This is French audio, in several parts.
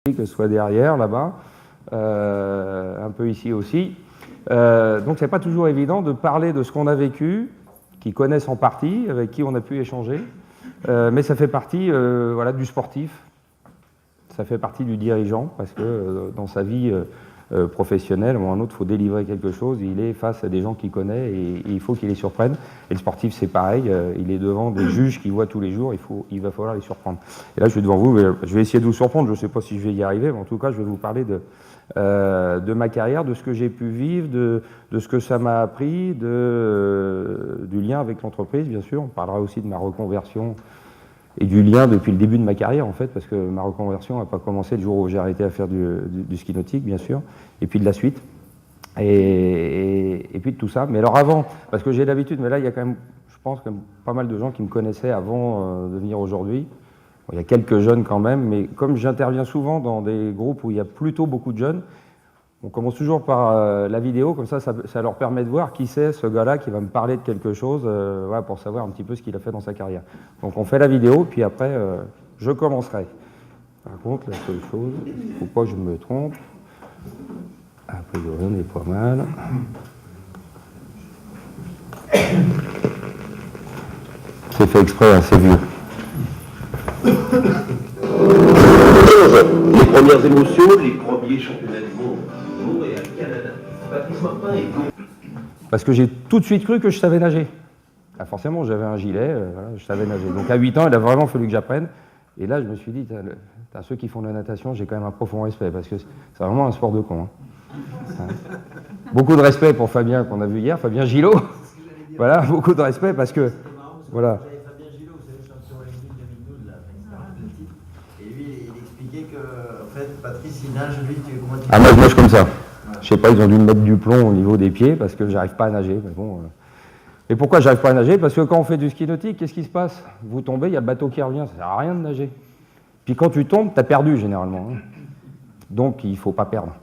que ce soit derrière, là-bas, un peu ici aussi. Donc c'est pas toujours évident de parler de ce qu'on a vécu, qu'ils connaissent en partie, avec qui on a pu échanger, mais ça fait partie voilà, du sportif, ça fait partie du dirigeant, parce que dans sa vie professionnelle, ou un autre, il faut délivrer quelque chose, il est face à des gens qu'il connaît et il faut qu'il les surprenne. Et le sportif, c'est pareil, il est devant des juges qu'il voit tous les jours, il va falloir les surprendre. Et là, je suis devant vous, je vais essayer de vous surprendre, je ne sais pas si je vais y arriver, mais en tout cas, je vais vous parler de ma carrière, de ce que j'ai pu vivre, de ce que ça m'a appris, du lien avec l'entreprise, bien sûr. On parlera aussi de ma reconversion et du lien depuis le début de ma carrière, en fait, parce que ma reconversion n'a pas commencé le jour où j'ai arrêté à faire du ski nautique, bien sûr, et puis de la suite, et puis de tout ça. Mais alors avant, parce que j'ai l'habitude, mais là, il y a quand même, je pense, quand même pas mal de gens qui me connaissaient avant de venir aujourd'hui. Bon, il y a quelques jeunes quand même, mais comme j'interviens souvent dans des groupes où il y a plutôt beaucoup de jeunes, on commence toujours par la vidéo, comme ça leur permet de voir qui c'est ce gars-là qui va me parler de quelque chose, voilà, pour savoir un petit peu ce qu'il a fait dans sa carrière. Donc on fait la vidéo, puis après, je commencerai. Par contre, la seule chose, il ne faut pas que je me trompe. A priori, on est pas mal. C'est fait exprès, hein, c'est vieux. Les premières émotions, les premiers championnats du monde, Montréal, Canada. Patrice Martin est parce que j'ai tout de suite cru que je savais nager. Ah, forcément, j'avais un gilet, voilà, je savais nager. Donc à 8 ans, il a vraiment fallu que j'apprenne. Et là, je me suis dit, t'as ceux qui font de la natation, j'ai quand même un profond respect, parce que c'est vraiment un sport de con. Hein. Beaucoup de respect pour Fabien qu'on a vu hier, Fabien Gillot. Voilà, beaucoup de respect parce que... Voilà. Fabien Gillot, vous savez, champion olympique 2012, là, le titre. Et lui, il expliquait que, en fait, Patrice, il nage, lui, comment tu... Ah, moi, je nage comme ça. Je sais pas, ils ont dû me mettre du plomb au niveau des pieds parce que j'arrive pas à nager. Mais bon, Et pourquoi j'arrive pas à nager? Parce que quand on fait du ski nautique, qu'est-ce qui se passe? Vous tombez, il y a le bateau qui revient, ça sert à rien de nager. Puis quand tu tombes, tu as perdu généralement. Hein. Donc il faut pas perdre.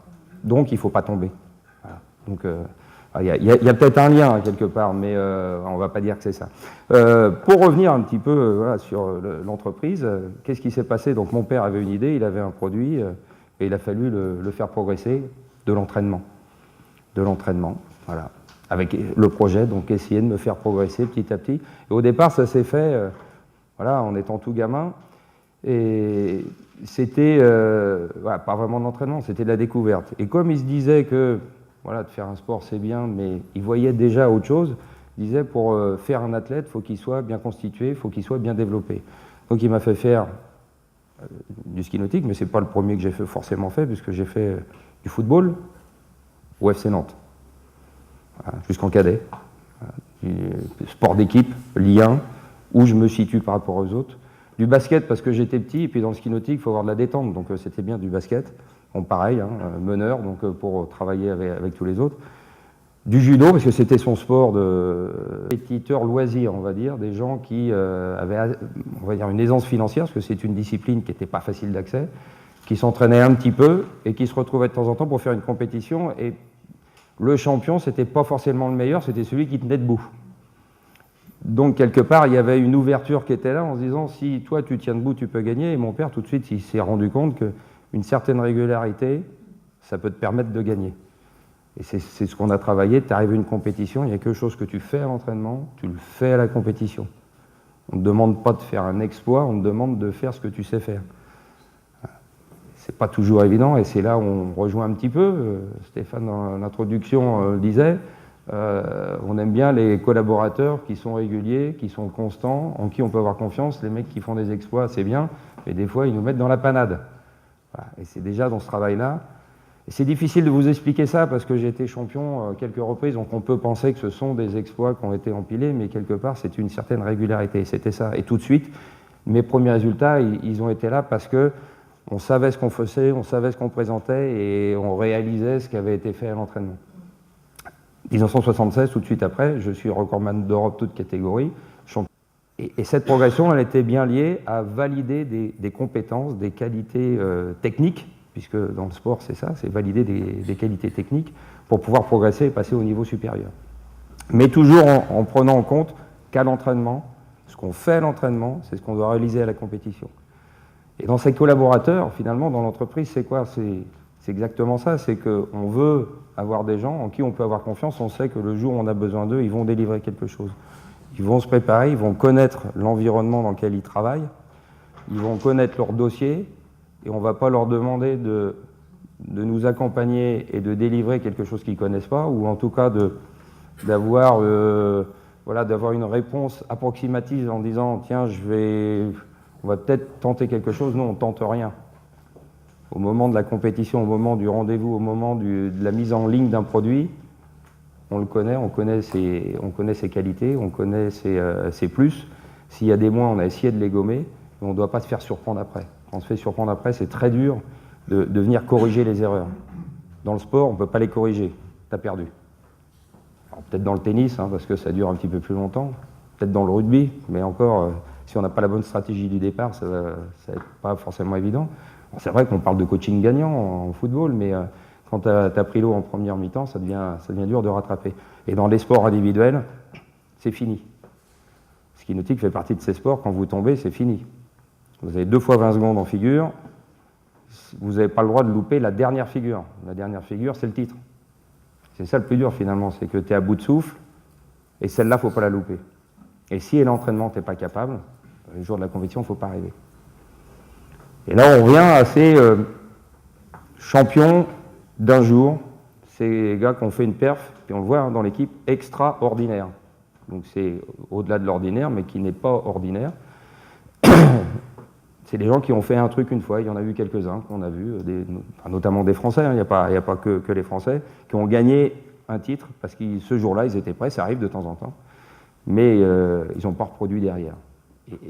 Donc il faut pas tomber. Voilà. Donc il y a peut-être un lien hein, quelque part, mais on va pas dire que c'est ça. Pour revenir un petit peu voilà, sur l'entreprise, qu'est-ce qui s'est passé? Donc mon père avait une idée, il avait un produit et il a fallu le faire progresser de l'entraînement. De l'entraînement, voilà. Avec le projet, donc essayer de me faire progresser petit à petit. Et au départ, ça s'est fait voilà, en étant tout gamin. Et c'était voilà, pas vraiment de l'entraînement, c'était de la découverte. Et comme il se disait que voilà, de faire un sport c'est bien, mais il voyait déjà autre chose, il disait pour faire un athlète, il faut qu'il soit bien constitué, il faut qu'il soit bien développé. Donc il m'a fait faire du ski nautique, mais ce n'est pas le premier que j'ai forcément fait, puisque j'ai fait du football au FC Nantes, voilà, jusqu'en cadet. Voilà, sport d'équipe, lien, où je me situe par rapport aux autres. Du basket parce que j'étais petit, et puis dans le ski nautique, il faut avoir de la détente, donc c'était bien du basket. Bon, pareil, hein, meneur, donc pour travailler avec tous les autres. Du judo, parce que c'était son sport de compétiteur loisir, on va dire, des gens qui avaient, on va dire, une aisance financière, parce que c'est une discipline qui n'était pas facile d'accès, qui s'entraînaient un petit peu, et qui se retrouvaient de temps en temps pour faire une compétition, et le champion, c'était pas forcément le meilleur, c'était celui qui tenait debout. Donc, quelque part, il y avait une ouverture qui était là en se disant, si toi, tu tiens debout, tu peux gagner. Et mon père, tout de suite, il s'est rendu compte qu'une certaine régularité, ça peut te permettre de gagner. Et c'est ce qu'on a travaillé. Tu arrives à une compétition, il y a quelque chose que tu fais à l'entraînement, tu le fais à la compétition. On ne te demande pas de faire un exploit, on te demande de faire ce que tu sais faire. C'est pas toujours évident, et c'est là où on rejoint un petit peu. Stéphane, dans l'introduction, le disait. On aime bien les collaborateurs qui sont réguliers, qui sont constants, en qui on peut avoir confiance. Les mecs qui font des exploits, c'est bien, mais des fois, ils nous mettent dans la panade. Voilà. Et c'est déjà dans ce travail-là. Et c'est difficile de vous expliquer ça, parce que j'ai été champion quelques reprises, donc on peut penser que ce sont des exploits qui ont été empilés, mais quelque part, c'est une certaine régularité. C'était ça. Et tout de suite, mes premiers résultats, ils ont été là parce que on savait ce qu'on faisait, on savait ce qu'on présentait, et on réalisait ce qui avait été fait à l'entraînement. 1976, tout de suite après, je suis recordman d'Europe toute catégorie. Et cette progression, elle était bien liée à valider des compétences, des qualités techniques, puisque dans le sport, c'est ça, c'est valider des qualités techniques pour pouvoir progresser et passer au niveau supérieur. Mais toujours en prenant en compte qu'à l'entraînement, ce qu'on fait à l'entraînement, c'est ce qu'on doit réaliser à la compétition. Et dans ces collaborateurs, finalement, dans l'entreprise, c'est quoi? C'est exactement ça, c'est qu'on veut avoir des gens en qui on peut avoir confiance, on sait que le jour où on a besoin d'eux, ils vont délivrer quelque chose. Ils vont se préparer, ils vont connaître l'environnement dans lequel ils travaillent, ils vont connaître leur dossier, et on ne va pas leur demander de nous accompagner et de délivrer quelque chose qu'ils ne connaissent pas, ou en tout cas d'avoir une réponse approximative en disant « tiens, on va peut-être tenter quelque chose ». Non, on ne tente rien. Au moment de la compétition, au moment du rendez-vous, au moment de la mise en ligne d'un produit, on le connaît, on connaît ses qualités, on connaît ses plus. S'il y a des moins, on a essayé de les gommer, mais on ne doit pas se faire surprendre après. Quand on se fait surprendre après, c'est très dur de venir corriger les erreurs. Dans le sport, on ne peut pas les corriger, tu as perdu. Peut-être dans le tennis, parce que ça dure un petit peu plus longtemps, peut-être dans le rugby, mais encore, si on n'a pas la bonne stratégie du départ, ça va être pas forcément évident. C'est vrai qu'on parle de coaching gagnant en football, mais quand tu as pris l'eau en première mi-temps, ça devient dur de rattraper. Et dans les sports individuels, c'est fini. Ski nautique fait partie de ces sports, quand vous tombez, c'est fini. Vous avez 2 fois 20 secondes en figure, vous n'avez pas le droit de louper la dernière figure. La dernière figure, c'est le titre. C'est ça le plus dur finalement, c'est que tu es à bout de souffle, et celle-là, il ne faut pas la louper. Et si à l'entraînement, tu n'es pas capable, le jour de la compétition, il ne faut pas arriver. Et là, on revient à ces champions d'un jour, ces gars qui ont fait une perf, et on le voit dans l'équipe, extraordinaire. Donc c'est au-delà de l'ordinaire, mais qui n'est pas ordinaire. C'est des gens qui ont fait un truc une fois, il y en a eu quelques-uns qu'on a vus, notamment des Français, il n'y a pas que les Français, qui ont gagné un titre, parce que ce jour-là, ils étaient prêts, ça arrive de temps en temps, mais ils n'ont pas reproduit derrière.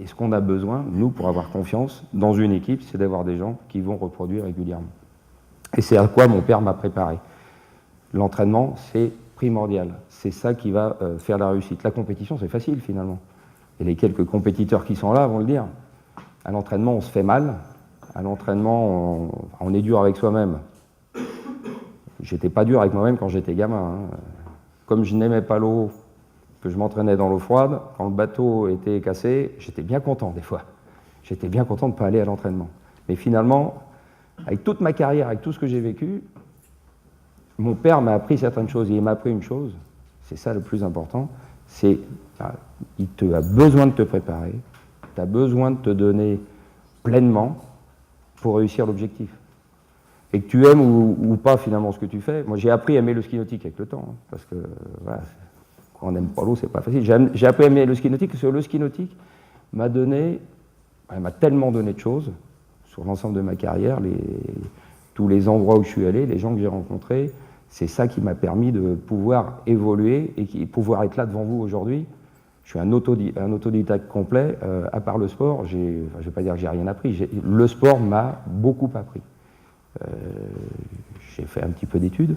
Et ce qu'on a besoin, nous, pour avoir confiance dans une équipe, c'est d'avoir des gens qui vont reproduire régulièrement. Et c'est à quoi mon père m'a préparé. L'entraînement, c'est primordial. C'est ça qui va faire la réussite. La compétition, c'est facile finalement. Et les quelques compétiteurs qui sont là vont le dire. À l'entraînement, on se fait mal. À l'entraînement, on est dur avec soi-même. J'étais pas dur avec moi-même quand j'étais gamin. Comme je n'aimais pas l'eau, que je m'entraînais dans l'eau froide, quand le bateau était cassé, j'étais bien content des fois. J'étais bien content de ne pas aller à l'entraînement. Mais finalement, avec toute ma carrière, avec tout ce que j'ai vécu, mon père m'a appris certaines choses. Et il m'a appris une chose, c'est ça le plus important, c'est qu'il a besoin de te préparer, tu as besoin de te donner pleinement pour réussir l'objectif. Et que tu aimes ou pas finalement ce que tu fais. Moi j'ai appris à aimer le ski nautique avec le temps, parce que voilà, quand on n'aime pas l'eau, c'est pas facile. J'ai appris à aimer le ski nautique, parce que le ski nautique m'a tellement donné de choses sur l'ensemble de ma carrière, tous les endroits où je suis allé, les gens que j'ai rencontrés, c'est ça qui m'a permis de pouvoir évoluer et de pouvoir être là devant vous aujourd'hui. Je suis un autodidacte complet, à part le sport, je ne vais pas dire que j'ai rien appris, le sport m'a beaucoup appris. J'ai fait un petit peu d'études,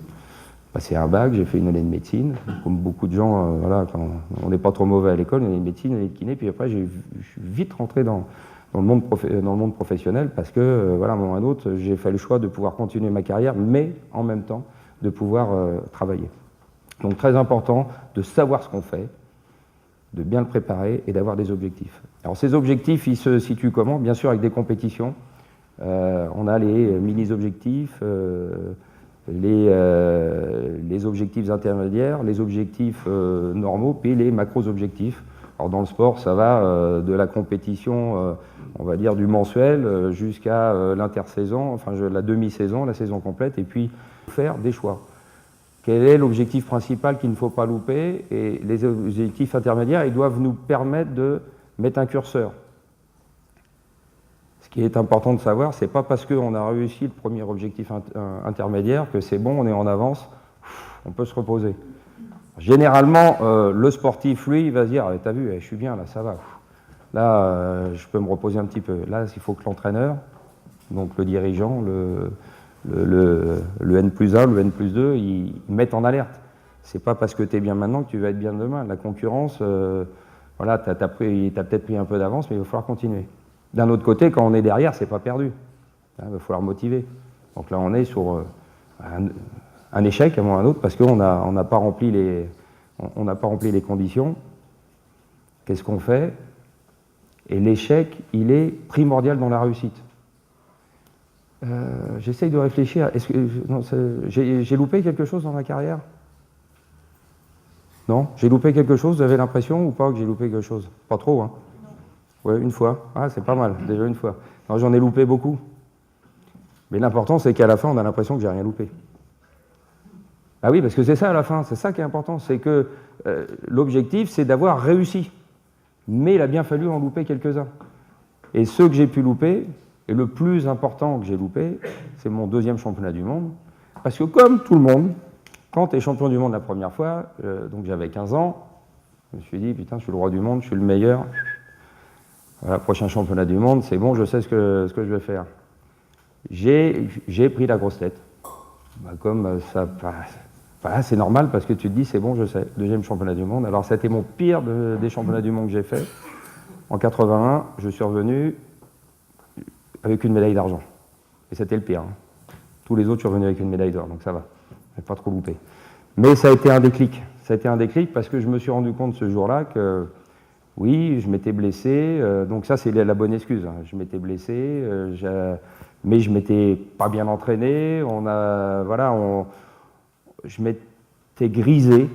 passé un bac, j'ai fait une année de médecine, comme beaucoup de gens, quand on n'est pas trop mauvais à l'école, une année de médecine, une année de kiné, puis après je suis vite rentré dans le monde professionnel parce que, à un moment ou à un autre, j'ai fait le choix de pouvoir continuer ma carrière, mais en même temps de pouvoir travailler. Donc très important de savoir ce qu'on fait, de bien le préparer et d'avoir des objectifs. Alors ces objectifs, ils se situent comment? Bien sûr avec des compétitions. On a les mini-objectifs, les objectifs intermédiaires, les objectifs normaux, puis les macros-objectifs. Alors dans le sport, ça va de la compétition, on va dire du mensuel, jusqu'à l'intersaison, enfin la demi-saison, la saison complète, et puis faire des choix. Quel est l'objectif principal qu'il ne faut pas louper? Et les objectifs intermédiaires, ils doivent nous permettre de mettre un curseur. Ce qui est important de savoir, c'est pas parce qu'on a réussi le premier objectif intermédiaire que c'est bon, on est en avance, on peut se reposer. Généralement, le sportif, lui, il va se dire « t'as vu, je suis bien, là, ça va. Là, je peux me reposer un petit peu. » Là, il faut que l'entraîneur, donc le dirigeant, le N+1, le N+2, ils mettent en alerte. C'est pas parce que tu es bien maintenant que tu vas être bien demain. La concurrence, t'as peut-être pris un peu d'avance, mais il va falloir continuer. D'un autre côté, quand on est derrière, c'est pas perdu. Il va falloir motiver. Donc là, on est sur un échec à un autre parce qu'on n'a pas rempli les conditions. Qu'est-ce qu'on fait? Et l'échec, il est primordial dans la réussite. J'essaye de réfléchir. Est-ce que non, j'ai loupé quelque chose dans ma carrière? Non? J'ai loupé quelque chose? Vous avez l'impression ou pas que j'ai loupé quelque chose? Pas trop, hein? Ouais, une fois. Ah, c'est pas mal, déjà une fois. Non, j'en ai loupé beaucoup. Mais l'important, c'est qu'à la fin, on a l'impression que j'ai rien loupé. Ah oui, parce que c'est ça à la fin, c'est ça qui est important. C'est que l'objectif, c'est d'avoir réussi. Mais il a bien fallu en louper quelques-uns. Et ceux que j'ai pu louper, et le plus important que j'ai loupé, c'est mon 2e championnat du monde. Parce que comme tout le monde, quand tu es champion du monde la première fois, donc j'avais 15 ans, je me suis dit, putain, je suis le roi du monde, je suis le meilleur. Voilà, prochain championnat du monde, c'est bon, je sais ce que je vais faire. J'ai pris la grosse tête. Bah, comme ça, voilà, c'est normal parce que tu te dis, c'est bon, je sais, 2e championnat du monde. Alors, c'était mon pire des championnats du monde que j'ai fait. En 81, je suis revenu avec une médaille d'argent. Et c'était le pire. Hein. Tous les autres, je suis revenu avec une médaille d'or, donc ça va. Je n'ai pas trop loupé. Mais ça a été un déclic. Ça a été un déclic parce que je me suis rendu compte ce jour-là que, oui, je m'étais blessé. Donc ça, c'est la bonne excuse. Hein. Je m'étais blessé, mais je m'étais pas bien entraîné. Je m'étais grisé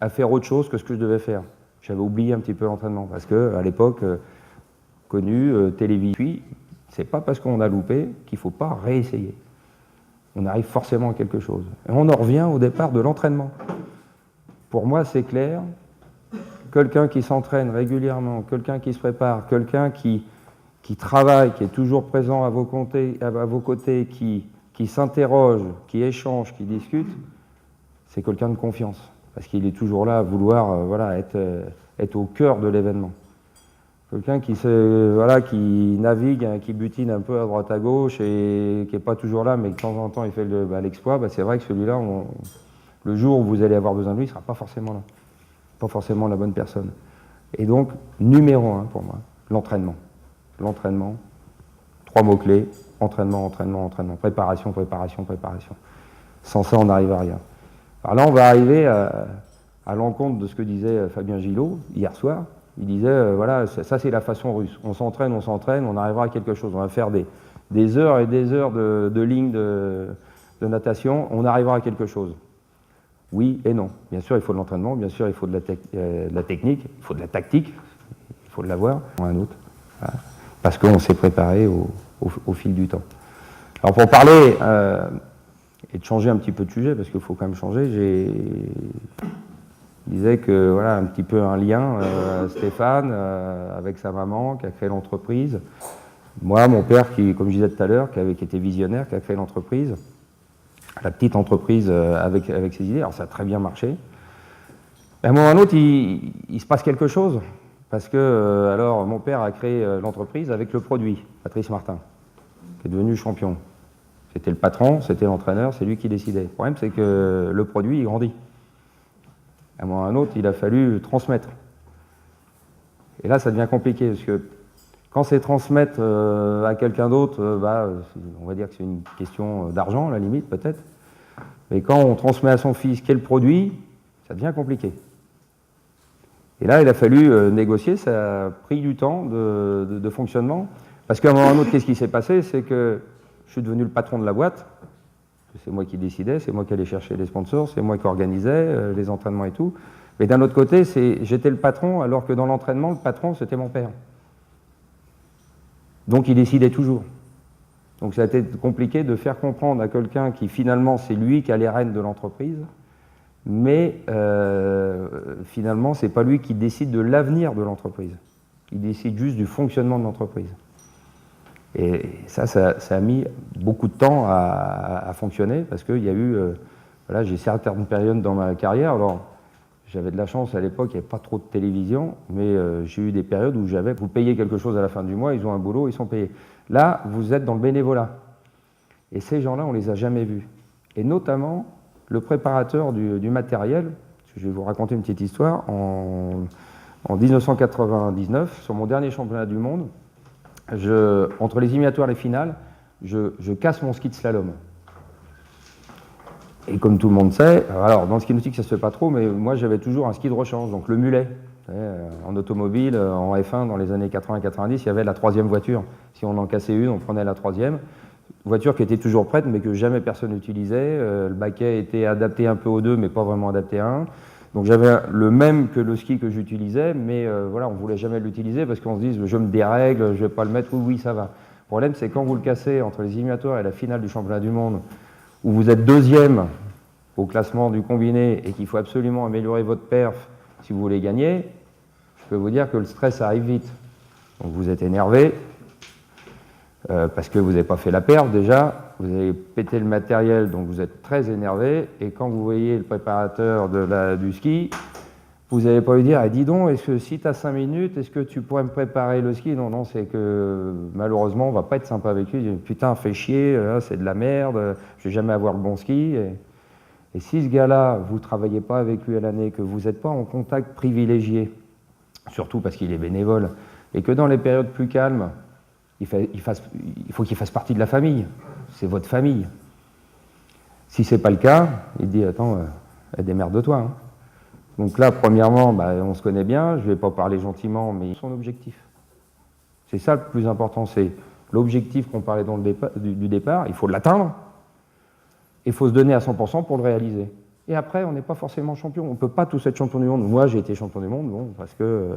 à faire autre chose que ce que je devais faire. J'avais oublié un petit peu l'entraînement parce qu'à l'époque, connu, télévision, c'est pas parce qu'on a loupé qu'il ne faut pas réessayer. On arrive forcément à quelque chose. Et on en revient au départ de l'entraînement. Pour moi, c'est clair, quelqu'un qui s'entraîne régulièrement, quelqu'un qui se prépare, quelqu'un qui travaille, qui est toujours présent à vos côtés, qui s'interroge, qui échange, qui discute, c'est quelqu'un de confiance. Parce qu'il est toujours là à vouloir être au cœur de l'événement. Quelqu'un qui navigue, qui butine un peu à droite à gauche et qui n'est pas toujours là, mais de temps en temps il fait l'exploit, c'est vrai que celui-là, le jour où vous allez avoir besoin de lui, il ne sera pas forcément là. Pas forcément la bonne personne. Et donc, numéro 1 pour moi, l'entraînement. L'entraînement, 3 mots-clés, entraînement, préparation. Sans ça, on n'arrive à rien. Alors là, on va arriver à l'encontre de ce que disait Fabien Gillot hier soir. Il disait, voilà, ça c'est la façon russe. On s'entraîne, on arrivera à quelque chose. On va faire des heures et des heures de lignes de natation, on arrivera à quelque chose. Oui et non. Bien sûr, il faut de l'entraînement, bien sûr, il faut de la technique, il faut de la tactique, il faut de l'avoir. Un autre. Voilà. Parce qu'on s'est préparé au fil du temps. Alors pour parler et de changer un petit peu de sujet, parce qu'il faut quand même changer, je disais que voilà un petit peu un lien, Stéphane, avec sa maman qui a créé l'entreprise. Moi, mon père, qui, comme je disais tout à l'heure, qui était visionnaire, qui a créé l'entreprise, la petite entreprise avec ses idées. Alors ça a très bien marché. À un moment ou à un autre, il se passe quelque chose. Parce que alors mon père a créé l'entreprise avec le produit, Patrice Martin, qui est devenu champion. C'était le patron, c'était l'entraîneur, c'est lui qui décidait. Le problème, c'est que le produit, il grandit. À un moment ou à un autre, il a fallu transmettre. Et là, ça devient compliqué, parce que quand c'est transmettre à quelqu'un d'autre, on va dire que c'est une question d'argent, à la limite, peut-être. Mais quand on transmet à son fils quel produit, ça devient compliqué. Et là, il a fallu négocier, ça a pris du temps de fonctionnement. Parce qu'à un moment ou à un autre, qu'est-ce qui s'est passé? C'est que je suis devenu le patron de la boîte. C'est moi qui décidais, c'est moi qui allais chercher les sponsors, c'est moi qui organisais les entraînements et tout. Mais d'un autre côté, j'étais le patron, alors que dans l'entraînement, le patron, c'était mon père. Donc il décidait toujours. Donc ça a été compliqué de faire comprendre à quelqu'un qui finalement, c'est lui qui a les rênes de l'entreprise, mais finalement, c'est pas lui qui décide de l'avenir de l'entreprise. Il décide juste du fonctionnement de l'entreprise. Et ça a mis beaucoup de temps à fonctionner, parce qu'il y a eu, voilà, j'ai certaines périodes dans ma carrière, alors j'avais de la chance à l'époque, il n'y avait pas trop de télévision, mais j'ai eu des périodes où vous payez quelque chose à la fin du mois, ils ont un boulot, ils sont payés. Là, vous êtes dans le bénévolat. Et ces gens-là, on ne les a jamais vus. Et notamment, le préparateur du matériel, je vais vous raconter une petite histoire, en 1999, sur mon dernier championnat du monde, entre les éliminatoires et les finales, je casse mon ski de slalom. Et comme tout le monde sait, alors dans le ski nautique ça se fait pas trop, mais moi j'avais toujours un ski de rechange, donc le mulet. En automobile, en F1 dans les années 80-90, il y avait la troisième voiture. Si on en cassait une, on prenait la troisième. voiture qui était toujours prête, mais que jamais personne n'utilisait. Le baquet était adapté un peu aux deux, mais pas vraiment adapté à un. Donc j'avais le même que le ski que j'utilisais, mais voilà, on ne voulait jamais l'utiliser parce qu'on se dit, je me dérègle, je ne vais pas le mettre, oui, ça va. Le problème, c'est quand vous le cassez entre les éliminatoires et la finale du championnat du monde, où vous êtes deuxième au classement du combiné et qu'il faut absolument améliorer votre perf si vous voulez gagner, je peux vous dire que le stress arrive vite. Donc vous êtes énervé, parce que vous n'avez pas fait la perf déjà, vous avez pété le matériel, donc vous êtes très énervé, et quand vous voyez le préparateur du ski, vous n'allez pas lui dire dis donc, est-ce que si tu as 5 minutes, est-ce que tu pourrais me préparer le ski? Non, c'est que malheureusement, on ne va pas être sympa avec lui. Putain, fais chier, c'est de la merde, je ne vais jamais avoir le bon ski. Et si ce gars-là, vous ne travaillez pas avec lui à l'année, que vous n'êtes pas en contact privilégié, surtout parce qu'il est bénévole, et que dans les périodes plus calmes, il faut qu'il fasse partie de la famille. C'est votre famille. Si ce n'est pas le cas, il dit attends, démerde-toi. Hein. Donc là, premièrement, on se connaît bien, je ne vais pas parler gentiment, mais son objectif. C'est ça le plus important, c'est l'objectif qu'on parlait dans du départ, il faut l'atteindre, il faut se donner à 100% pour le réaliser. Et après, on n'est pas forcément champion, on ne peut pas tous être champion du monde. Moi, j'ai été champion du monde, bon, parce que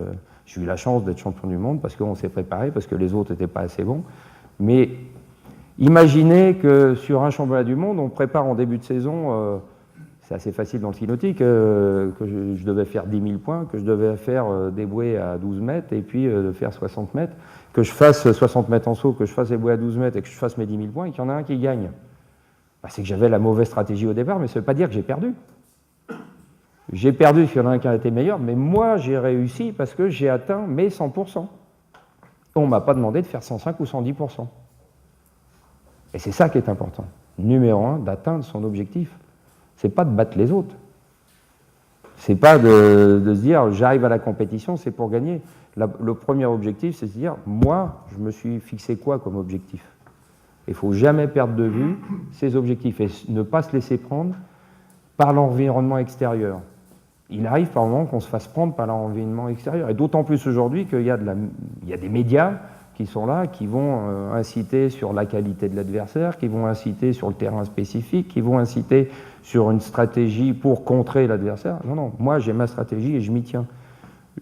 j'ai eu la chance d'être champion du monde, parce qu'on s'est préparé, parce que les autres n'étaient pas assez bons. Mais imaginez que sur un championnat du monde, on prépare en début de saison... c'est assez facile dans le ski nautique, que je devais faire 10 000 points, que je devais faire des bouées à 12 mètres et puis de faire 60 mètres, que je fasse 60 mètres en saut, que je fasse des bouées à 12 mètres et que je fasse mes 10 000 points et qu'il y en a un qui gagne. C'est que j'avais la mauvaise stratégie au départ, mais ça ne veut pas dire que j'ai perdu. J'ai perdu parce qu'il y en a un qui a été meilleur, mais moi j'ai réussi parce que j'ai atteint mes 100%. On ne m'a pas demandé de faire 105 ou 110%. Et c'est ça qui est important. Numéro 1, d'atteindre son objectif. C'est pas de battre les autres. C'est pas de se dire j'arrive à la compétition, c'est pour gagner. Le premier objectif, c'est de se dire moi, je me suis fixé quoi comme objectif? Il ne faut jamais perdre de vue ces objectifs et ne pas se laisser prendre par l'environnement extérieur. Il arrive par moment qu'on se fasse prendre par l'environnement extérieur. Et d'autant plus aujourd'hui qu'il y a des médias qui sont là, qui vont inciter sur la qualité de l'adversaire, qui vont inciter sur le terrain spécifique, qui vont inciter sur une stratégie pour contrer l'adversaire. Non, moi j'ai ma stratégie et je m'y tiens.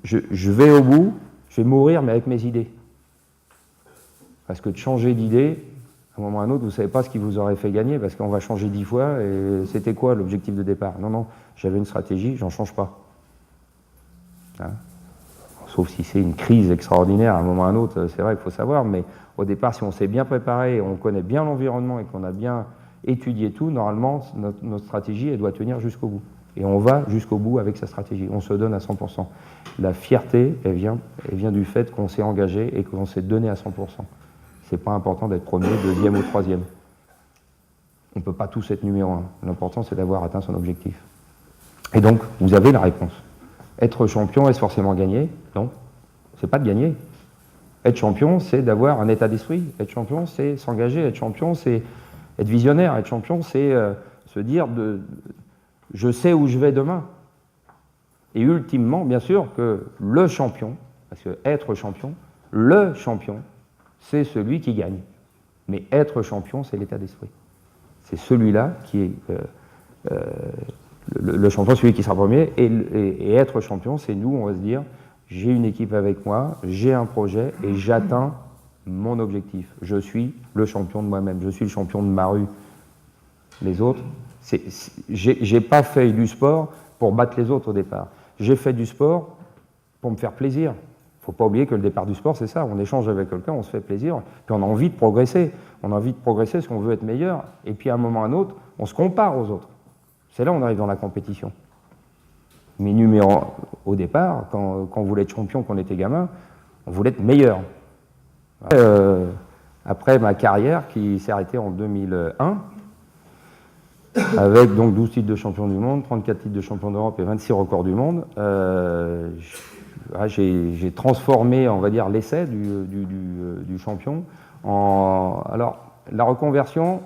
Je vais au bout, je vais mourir, mais avec mes idées. Parce que de changer d'idée, à un moment ou à un autre, vous ne savez pas ce qui vous aurait fait gagner, parce qu'on va changer 10 fois, et c'était quoi l'objectif de départ? Non, j'avais une stratégie, j'en change pas. Hein? Sauf si c'est une crise extraordinaire, à un moment ou à un autre, c'est vrai qu'il faut savoir, mais au départ, si on s'est bien préparé, on connaît bien l'environnement et qu'on a bien étudié tout, normalement, notre stratégie, elle doit tenir jusqu'au bout. Et on va jusqu'au bout avec sa stratégie, on se donne à 100%. La fierté, elle vient du fait qu'on s'est engagé et qu'on s'est donné à 100%. C'est pas important d'être premier, deuxième ou troisième. On ne peut pas tous être numéro 1. L'important, c'est d'avoir atteint son objectif. Et donc, vous avez la réponse. Être champion, est-ce forcément gagner? Non, c'est pas de gagner. Être champion, c'est d'avoir un état d'esprit. Être champion, c'est s'engager. Être champion, c'est être visionnaire. Être champion, c'est se dire je sais où je vais demain. Et ultimement, bien sûr, que le champion, parce que être champion, le champion, c'est celui qui gagne. Mais être champion, c'est l'état d'esprit. C'est celui-là qui est le champion, celui qui sera premier. Et être champion, c'est nous, on va se dire, j'ai une équipe avec moi, j'ai un projet et j'atteins mon objectif. Je suis le champion de moi-même, je suis le champion de ma rue. Les autres, j'ai pas fait du sport pour battre les autres au départ. J'ai fait du sport pour me faire plaisir. Il ne faut pas oublier que le départ du sport, c'est ça. On échange avec quelqu'un, on se fait plaisir, puis on a envie de progresser. On a envie de progresser parce qu'on veut être meilleur. Et puis à un moment ou à un autre, on se compare aux autres. C'est là où on arrive dans la compétition. Mais au départ, quand on voulait être champion, quand on était gamin, on voulait être meilleur. Après ma carrière, qui s'est arrêtée en 2001, avec donc 12 titres de champion du monde, 34 titres de champion d'Europe et 26 records du monde, j'ai transformé, on va dire, l'essai du champion en... Alors, la reconversion,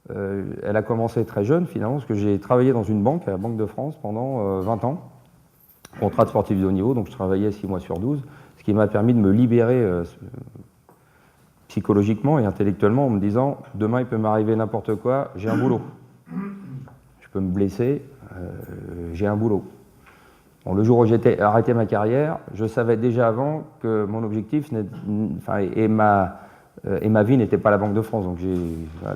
elle a commencé très jeune, finalement, parce que j'ai travaillé dans une banque, à la Banque de France, pendant 20 ans, contrat de sportif de haut niveau, donc je travaillais 6 mois sur 12, ce qui m'a permis de me libérer psychologiquement et intellectuellement en me disant « Demain, il peut m'arriver n'importe quoi, j'ai un boulot. Je peux me blesser, j'ai un boulot. » Bon, le jour où j'ai arrêté ma carrière, je savais déjà avant que mon objectif et ma vie n'était pas la Banque de France. Donc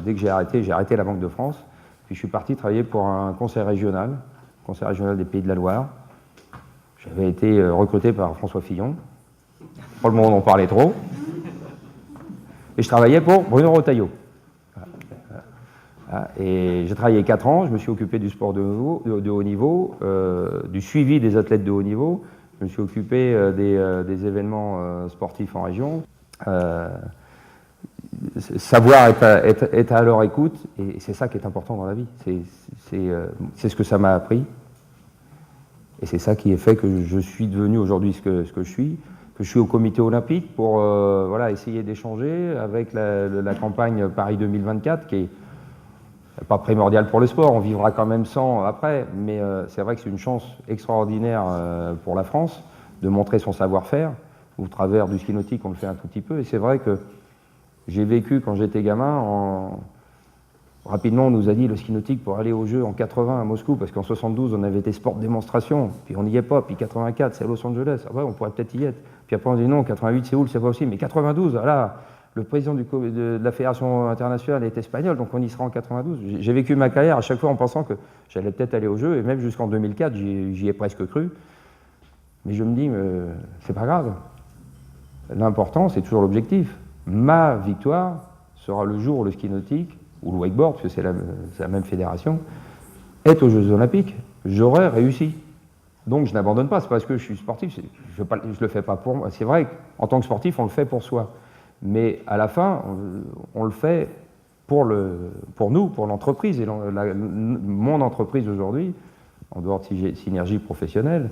dès que j'ai arrêté la Banque de France. Puis je suis parti travailler pour un conseil régional des Pays de la Loire. J'avais été recruté par François Fillon. Pas le monde en parlait trop. Et je travaillais pour Bruno Retailleau. Et j'ai travaillé 4 ans, je me suis occupé du sport de haut niveau, du suivi des athlètes de haut niveau, je me suis occupé des événements sportifs en région. Savoir être à leur écoute, et c'est ça qui est important dans la vie. C'est ce que ça m'a appris. Et c'est ça qui a fait que je suis devenu aujourd'hui ce que je suis, que je suis au comité olympique pour essayer d'échanger avec la campagne Paris 2024, qui est pas primordiale pour le sport, on vivra quand même sans après, mais c'est vrai que c'est une chance extraordinaire pour la France de montrer son savoir-faire. Au travers du ski nautique, on le fait un tout petit peu, et c'est vrai que j'ai vécu quand j'étais gamin, rapidement on nous a dit le ski nautique pour aller aux Jeux en 80 à Moscou, parce qu'en 72 on avait été sport de démonstration, puis on n'y est pas, puis 84 c'est à Los Angeles, ah ouais, on pourrait peut-être y être, puis après on dit non, 88 Séoul c'est pas possible, mais 92, là, le président de la Fédération internationale est espagnol, donc on y sera en 92. J'ai vécu ma carrière à chaque fois en pensant que j'allais peut-être aller aux Jeux, et même jusqu'en 2004 j'y ai presque cru, mais je me dis, c'est pas grave, l'important c'est toujours l'objectif. Ma victoire sera le jour où le ski nautique, ou le wakeboard, parce que c'est la même fédération, est aux Jeux Olympiques. J'aurai réussi. Donc je n'abandonne pas, c'est parce que je suis sportif, je ne le fais pas pour moi. C'est vrai qu'en tant que sportif, on le fait pour soi. Mais à la fin, on le fait pour nous, pour l'entreprise. Et mon entreprise aujourd'hui, en dehors de synergie professionnelle,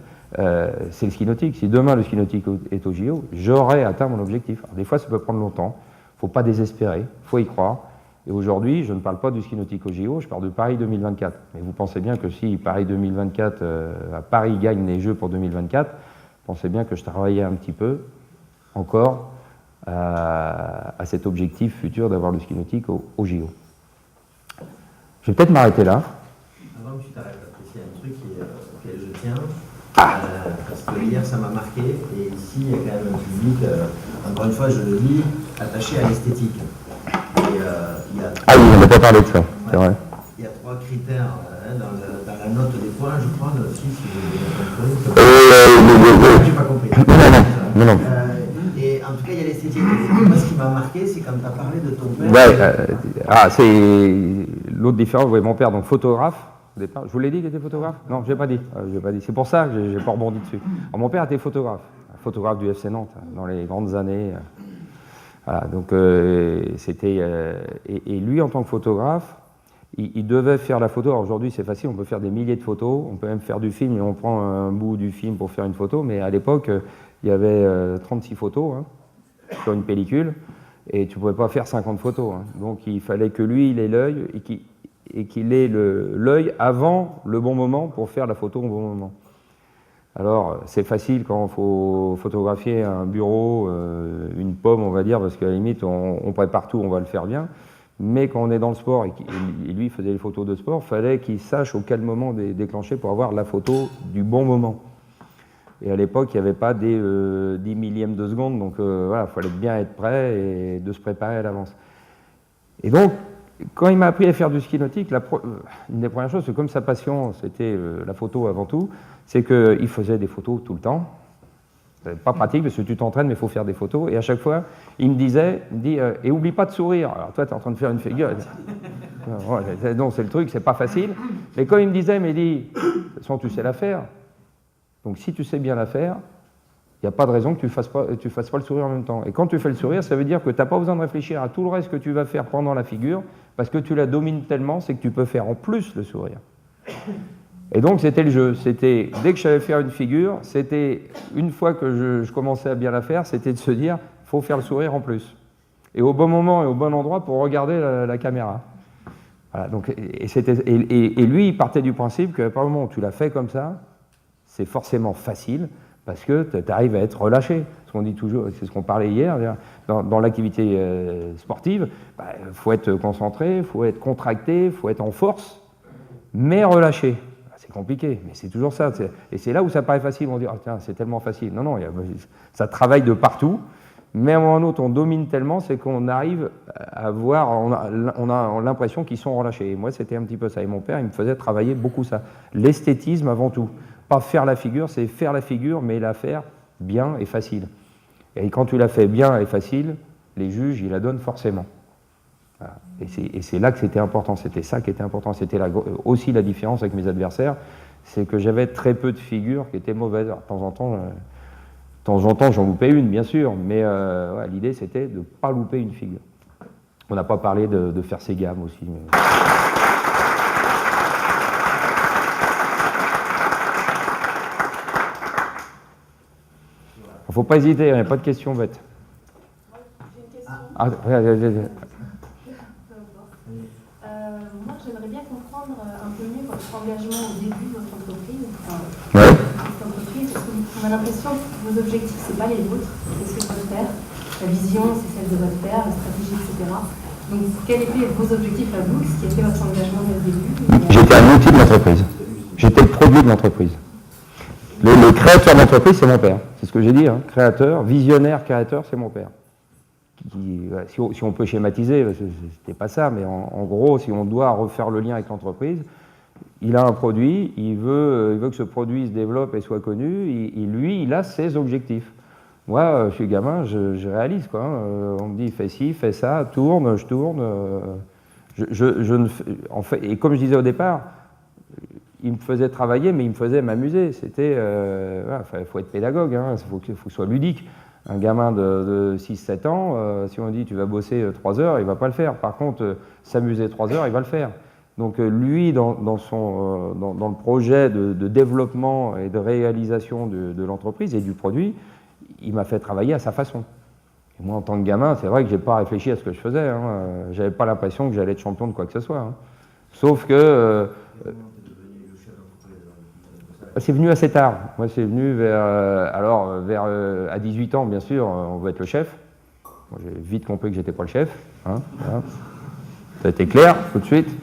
c'est le ski nautique. Si demain le ski nautique est au JO, j'aurai atteint mon objectif. Alors, des fois, ça peut prendre longtemps. Il ne faut pas désespérer, il faut y croire. Et aujourd'hui, je ne parle pas du ski nautique au JO, je parle de Paris 2024. Mais vous pensez bien que si Paris 2024, à Paris gagne les Jeux pour 2024, pensez bien que je travaillais un petit peu encore à cet objectif futur d'avoir le ski nautique au JO. Je vais peut-être m'arrêter là. Avant que tu t'arrêtes, il y a un truc auquel je tiens. Parce que hier ça m'a marqué, et ici il y a quand même un public, encore une fois je le dis, attaché à l'esthétique. Oui, on n'a pas parlé de ça, c'est vrai. Il y a 3 critères dans la note des points, je crois, aussi, si vous avez compris. J'ai pas compris. Non. Et en tout cas il y a l'esthétique. Moi ce qui m'a marqué, c'est quand tu as parlé de ton père. C'est l'autre différence, mon père, donc photographe. Je vous l'ai dit qu'il était photographe? Non, je l'ai pas dit. C'est pour ça que j'ai pas rebondi dessus. Alors, mon père était photographe du FC Nantes dans les grandes années. Voilà, donc et lui en tant que photographe, il devait faire la photo. Alors aujourd'hui c'est facile, on peut faire des milliers de photos, on peut même faire du film et on prend un bout du film pour faire une photo. Mais à l'époque, il y avait 36 photos sur une pellicule et tu pouvais pas faire 50 photos. Donc il fallait que lui il ait l'œil et qu'il ait l'œil avant le bon moment pour faire la photo au bon moment. Alors, c'est facile quand il faut photographier un bureau, une pomme, on va dire, parce qu'à la limite, on prépare tout, on va le faire bien. Mais quand on est dans le sport, et lui faisait les photos de sport, il fallait qu'il sache au quel moment déclencher pour avoir la photo du bon moment. Et à l'époque, il n'y avait pas des 10 millièmes de seconde, donc il fallait bien être prêt et de se préparer à l'avance. Et donc, quand il m'a appris à faire du ski nautique, une des premières choses, c'est comme sa passion, c'était la photo avant tout, c'est qu'il faisait des photos tout le temps. C'est pas pratique parce que tu t'entraînes, mais il faut faire des photos. Et à chaque fois, il me dit, et oublie pas de sourire. Alors toi, tu es en train de faire une figure. Non, c'est le truc, c'est pas facile. Mais quand il me disait, de toute façon, tu sais la faire. Donc si tu sais bien la faire, il n'y a pas de raison que tu fasses pas le sourire en même temps. Et quand tu fais le sourire, ça veut dire que tu n'as pas besoin de réfléchir à tout le reste que tu vas faire pendant la figure, parce que tu la domines tellement, c'est que tu peux faire en plus le sourire. Et donc c'était le jeu. C'était, dès que je savais faire une figure, c'était, une fois que je commençais à bien la faire, c'était de se dire, il faut faire le sourire en plus. Et au bon moment et au bon endroit pour regarder la caméra. Voilà, donc, et lui, il partait du principe qu'à partir du moment où tu l'as fait comme ça, c'est forcément facile, parce que tu arrives à être relâché. Ce qu'on dit toujours, c'est ce qu'on parlait hier, dans l'activité sportive, faut être concentré, faut être contracté, faut être en force, mais relâché. C'est compliqué, mais c'est toujours ça. Et c'est là où ça paraît facile, on dit, oh, tiens, c'est tellement facile. Non, non, ça travaille de partout, mais à un moment ou à un autre, on domine tellement, c'est qu'on arrive à voir, on a l'impression qu'ils sont relâchés. Et moi, c'était un petit peu ça. Et mon père, il me faisait travailler beaucoup ça. L'esthétisme avant tout. Pas faire la figure, c'est faire la figure, mais la faire bien et facile. Et quand tu la fais bien et facile, les juges, ils la donnent forcément. Voilà. Et c'est là que c'était important, c'était ça qui était important. C'était aussi la différence avec mes adversaires, c'est que j'avais très peu de figures qui étaient mauvaises. Alors, de temps en temps, j'en loupais une, bien sûr, mais ouais, l'idée, c'était de ne pas louper une figure. On n'a pas parlé de faire ses gammes aussi. Mais... Il ne faut pas hésiter, il n'y a pas de questions bêtes. J'ai une question. Moi, j'aimerais bien comprendre un peu mieux votre engagement au début de votre entreprise. Votre entreprise, parce qu'on a l'impression que vos objectifs, ce n'est pas les vôtres, c'est ce que votre père. La vision, c'est celle de votre père, la stratégie, etc. Donc, quels étaient vos objectifs à vous? Ce qui a fait votre engagement dès le début? J'étais un outil de l'entreprise. J'étais le produit de l'entreprise. Le créateur d'entreprise, c'est mon père. C'est ce que j'ai dit. Hein. Créateur, visionnaire, créateur, c'est mon père. Si on peut schématiser, c'était pas ça, mais en gros, si on doit refaire le lien avec l'entreprise, il a un produit, il veut que ce produit se développe et soit connu, lui, il a ses objectifs. Moi, je suis gamin, je réalise, quoi. Hein. On me dit, fais ci, fais ça, tourne, je tourne. En fait, et comme je disais au départ, il me faisait travailler, mais il me faisait m'amuser. C'était, faut être pédagogue, hein, faut que ce soit ludique. Un gamin de 6-7 ans, si on dit tu vas bosser 3 heures, il ne va pas le faire. Par contre, s'amuser 3 heures, il va le faire. Donc lui, dans le projet de développement et de réalisation de l'entreprise et du produit, il m'a fait travailler à sa façon. Et moi, en tant que gamin, c'est vrai que je n'ai pas réfléchi à ce que je faisais. Hein. Je n'avais pas l'impression que j'allais être champion de quoi que ce soit. Hein. Sauf que... c'est venu assez tard. Moi, c'est venu à 18 ans, bien sûr, on veut être le chef. Moi, j'ai vite compris que j'étais pas le chef. Hein, voilà. Ça a été clair tout de suite.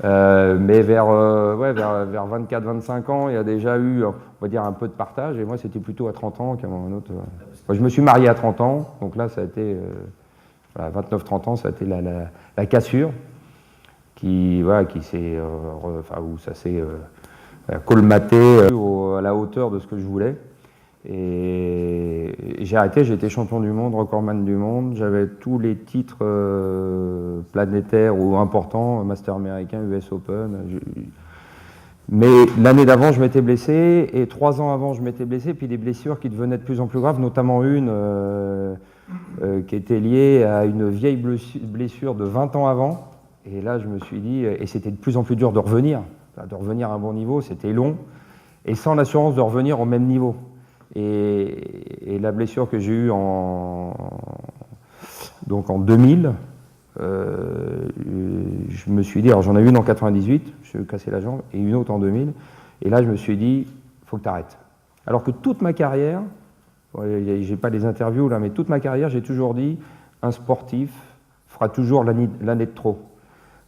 Mais vers 24-25 ans, il y a déjà eu, on va dire, un peu de partage. Et moi, c'était plutôt à 30 ans qu'à un autre. Moi, je me suis marié à 30 ans. Donc là, ça a été, 29-30 ans, ça a été la cassure où ça s'est... colmaté à la hauteur de ce que je voulais. Et j'ai arrêté, j'ai été champion du monde, recordman du monde, j'avais tous les titres planétaires ou importants, Master américain, US Open. Mais l'année d'avant, je m'étais blessé, et 3 ans avant, je m'étais blessé, puis des blessures qui devenaient de plus en plus graves, notamment une qui était liée à une vieille blessure de 20 ans avant. Et là, je me suis dit, et c'était de plus en plus dur de revenir à un bon niveau, c'était long, et sans l'assurance de revenir au même niveau. Et la blessure que j'ai eue en 2000, je me suis dit, alors j'en ai une en 98, je me suis cassé la jambe, et une autre en 2000, et là je me suis dit, il faut que tu arrêtes. Alors que toute ma carrière, j'ai pas les interviews là, mais toute ma carrière, j'ai toujours dit, un sportif fera toujours l'année de trop.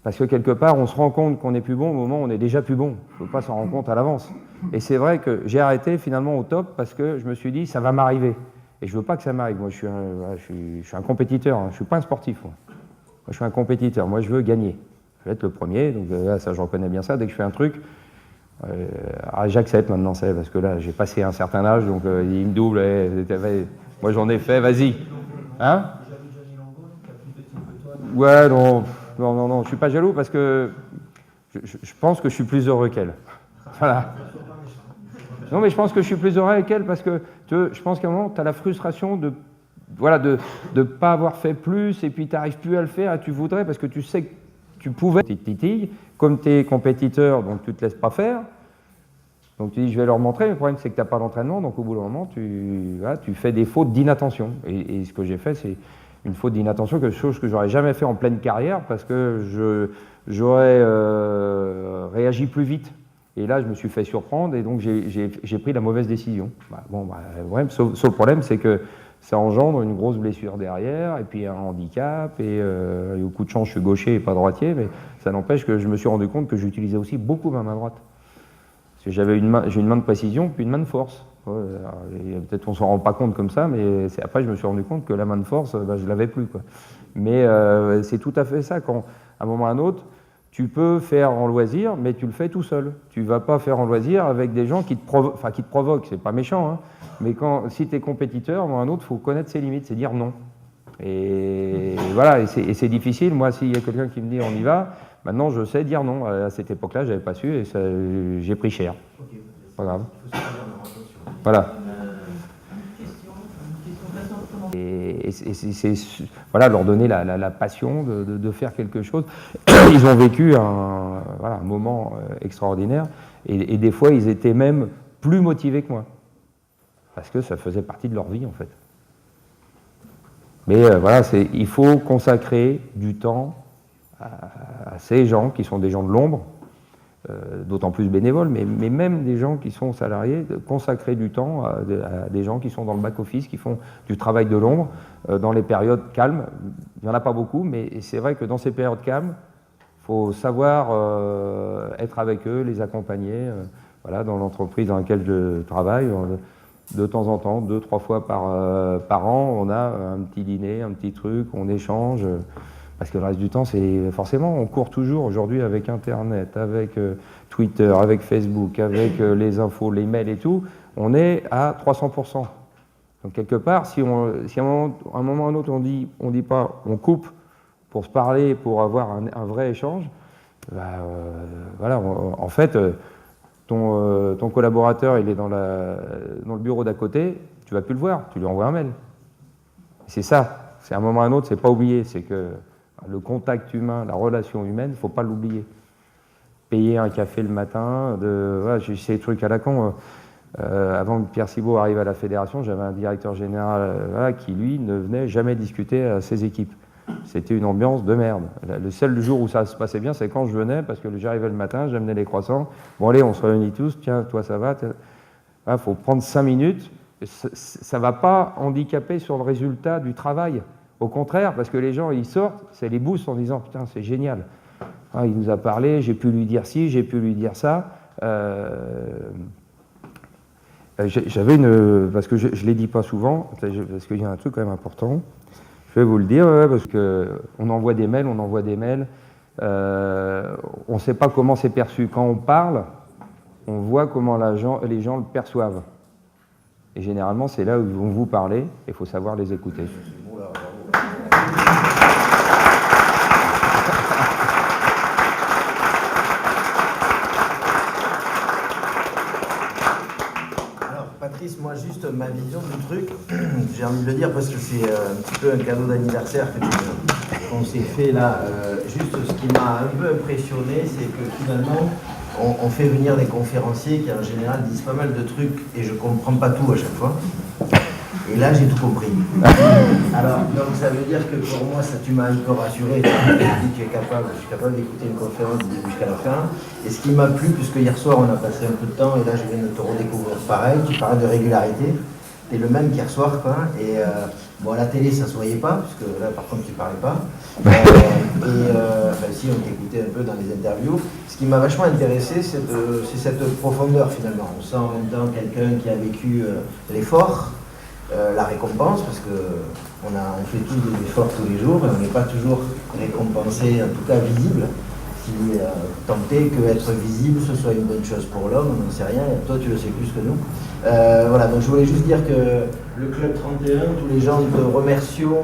Parce que quelque part, on se rend compte qu'on est plus bon au moment où on est déjà plus bon. Il ne faut pas s'en rendre compte à l'avance. Et c'est vrai que j'ai arrêté finalement au top parce que je me suis dit, ça va m'arriver. Et je ne veux pas que ça m'arrive. Moi, je suis un compétiteur. Hein. Je ne suis pas un sportif. Moi, je suis un compétiteur. Moi, je veux gagner. Je veux être le premier. Donc là, ça, je reconnais bien ça. Dès que je fais un truc, j'accepte maintenant, ça, parce que là, j'ai passé un certain âge. Donc il me double. Moi, j'en ai fait. Vas-y. Hein? Ouais, non. Non, je ne suis pas jaloux parce que je pense que je suis plus heureux qu'elle. Voilà. Non, mais je pense que je suis plus heureux qu'elle parce que je pense qu'à un moment, tu as la frustration de ne pas avoir fait plus et puis tu n'arrives plus à le faire et tu voudrais parce que tu sais que tu pouvais. Comme tu es compétiteur, donc tu ne te laisses pas faire. Donc tu dis, je vais leur montrer, mais le problème c'est que tu n'as pas d'entraînement, donc au bout d'un moment, tu fais des fautes d'inattention. Et ce que j'ai fait, c'est une faute d'inattention, quelque chose que j'aurais jamais fait en pleine carrière parce que j'aurais réagi plus vite. Et là, je me suis fait surprendre et donc j'ai pris la mauvaise décision. Ouais, sauf le problème, c'est que ça engendre une grosse blessure derrière et puis un handicap. Et au coup de chance, je suis gaucher et pas droitier, mais ça n'empêche que je me suis rendu compte que j'utilisais aussi beaucoup ma main droite. Parce que j'ai une main de précision puis une main de force. Peut-être on s'en rend pas compte comme ça, mais après je me suis rendu compte que la main de force, je l'avais plus, quoi. Mais c'est tout à fait ça. Quand à un moment ou à un autre, tu peux faire en loisir, mais tu le fais tout seul. Tu vas pas faire en loisir avec des gens qui te provoquent. C'est pas méchant, hein, mais si tu es compétiteur, à un moment ou à un autre, il faut connaître ses limites, c'est dire non. Et voilà, et c'est difficile. Moi, s'il y a quelqu'un qui me dit on y va, maintenant je sais dire non. À cette époque-là, j'avais pas su et j'ai pris cher. Okay. Pas grave. Voilà. Et c'est voilà, leur donner la passion de faire quelque chose. Ils ont vécu un moment extraordinaire et des fois ils étaient même plus motivés que moi parce que ça faisait partie de leur vie en fait. Mais voilà, il faut consacrer du temps à ces gens qui sont des gens de l'ombre, d'autant plus bénévoles, mais même des gens qui sont salariés, consacrer du temps à des gens qui sont dans le back-office, qui font du travail de l'ombre dans les périodes calmes. Il n'y en a pas beaucoup, mais c'est vrai que dans ces périodes calmes, il faut savoir être avec eux, les accompagner. Voilà, dans l'entreprise dans laquelle je travaille, de temps en temps, 2-3 fois par an, on a un petit dîner, un petit truc, on échange. Parce que le reste du temps, c'est forcément, on court toujours aujourd'hui avec Internet, avec Twitter, avec Facebook, avec les infos, les mails et tout, on est à 300%. Donc quelque part, si à un moment ou à un autre on dit pas, on coupe pour se parler, pour avoir un vrai échange, voilà, en fait, ton collaborateur, il est dans le bureau d'à côté, tu vas plus le voir, tu lui envoies un mail. C'est ça, c'est à un moment ou à un autre, c'est pas oublier, c'est que le contact humain, la relation humaine, il ne faut pas l'oublier. Payer un café le matin, voilà, j'ai ces trucs à la con. Avant que Pierre Cibaud arrive à la fédération, j'avais un directeur général qui, lui, ne venait jamais discuter à ses équipes. C'était une ambiance de merde. Le seul jour où ça se passait bien, c'est quand je venais, parce que j'arrivais le matin, j'amenais les croissants. Bon, allez, on se réunit tous. Tiens, toi, ça va. Il faut prendre 5 minutes. Ça ne va pas handicaper sur le résultat du travail. Au contraire, parce que les gens, ils sortent, c'est les boosts en disant « Putain, c'est génial. Il nous a parlé, j'ai pu lui dire ci, j'ai pu lui dire ça. » J'avais parce que je ne les dis pas souvent, parce qu'il y a un truc quand même important. Je vais vous le dire, parce qu'on envoie des mails, on ne sait pas comment c'est perçu. Quand on parle, on voit comment les gens le perçoivent. Et généralement, c'est là où ils vont vous parler, et il faut savoir les écouter. Alors, Patrice, moi, juste ma vision du truc, j'ai envie de le dire parce que c'est un petit peu un cadeau d'anniversaire qu'on s'est fait là. Juste ce qui m'a un peu impressionné, c'est que finalement, on fait venir des conférenciers qui en général disent pas mal de trucs et je comprends pas tout à chaque fois. Et là, j'ai tout compris. Alors, donc ça veut dire que pour moi, ça, tu m'as un peu rassuré. Tu dis que je suis capable d'écouter une conférence du début jusqu'à la fin. Et ce qui m'a plu, puisque hier soir, on a passé un peu de temps, et là, je viens de te redécouvrir pareil, tu parlais de régularité. T'es le même qu'hier soir, quoi. Et bon, à la télé, ça se voyait pas, puisque là, par contre, tu parlais pas. Si, on t'écoutait un peu dans les interviews. Ce qui m'a vachement intéressé, c'est cette profondeur, finalement. On sent en même temps quelqu'un qui a vécu l'effort, la récompense, parce qu'on fait tous des efforts tous les jours, et on n'est pas toujours récompensé, en tout cas visible. Si tant est qu'être visible, ce soit une bonne chose pour l'homme, on n'en sait rien, et toi tu le sais plus que nous. Voilà, donc je voulais juste dire que le Club 31, tous les gens te remercions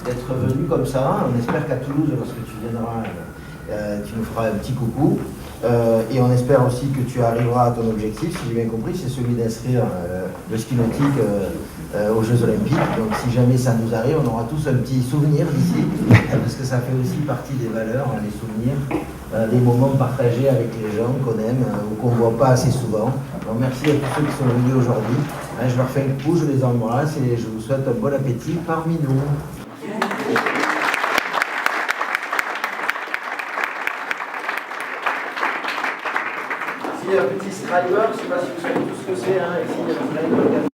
d'être venus comme ça. On espère qu'à Toulouse, lorsque tu viendras, tu nous feras un petit coucou. Et on espère aussi que tu arriveras à ton objectif, si j'ai bien compris, c'est celui d'inscrire le ski nautique aux Jeux Olympiques. Donc si jamais ça nous arrive, on aura tous un petit souvenir d'ici, parce que ça fait aussi partie des valeurs, les souvenirs, des moments partagés avec les gens qu'on aime ou qu'on ne voit pas assez souvent. Donc merci à tous ceux qui sont venus aujourd'hui. Je leur fais un coup, je les embrasse et je vous souhaite un bon appétit parmi nous. un petit scriber, je ne sais pas si vous savez tout ce que c'est, hein, ici il y a le scriber.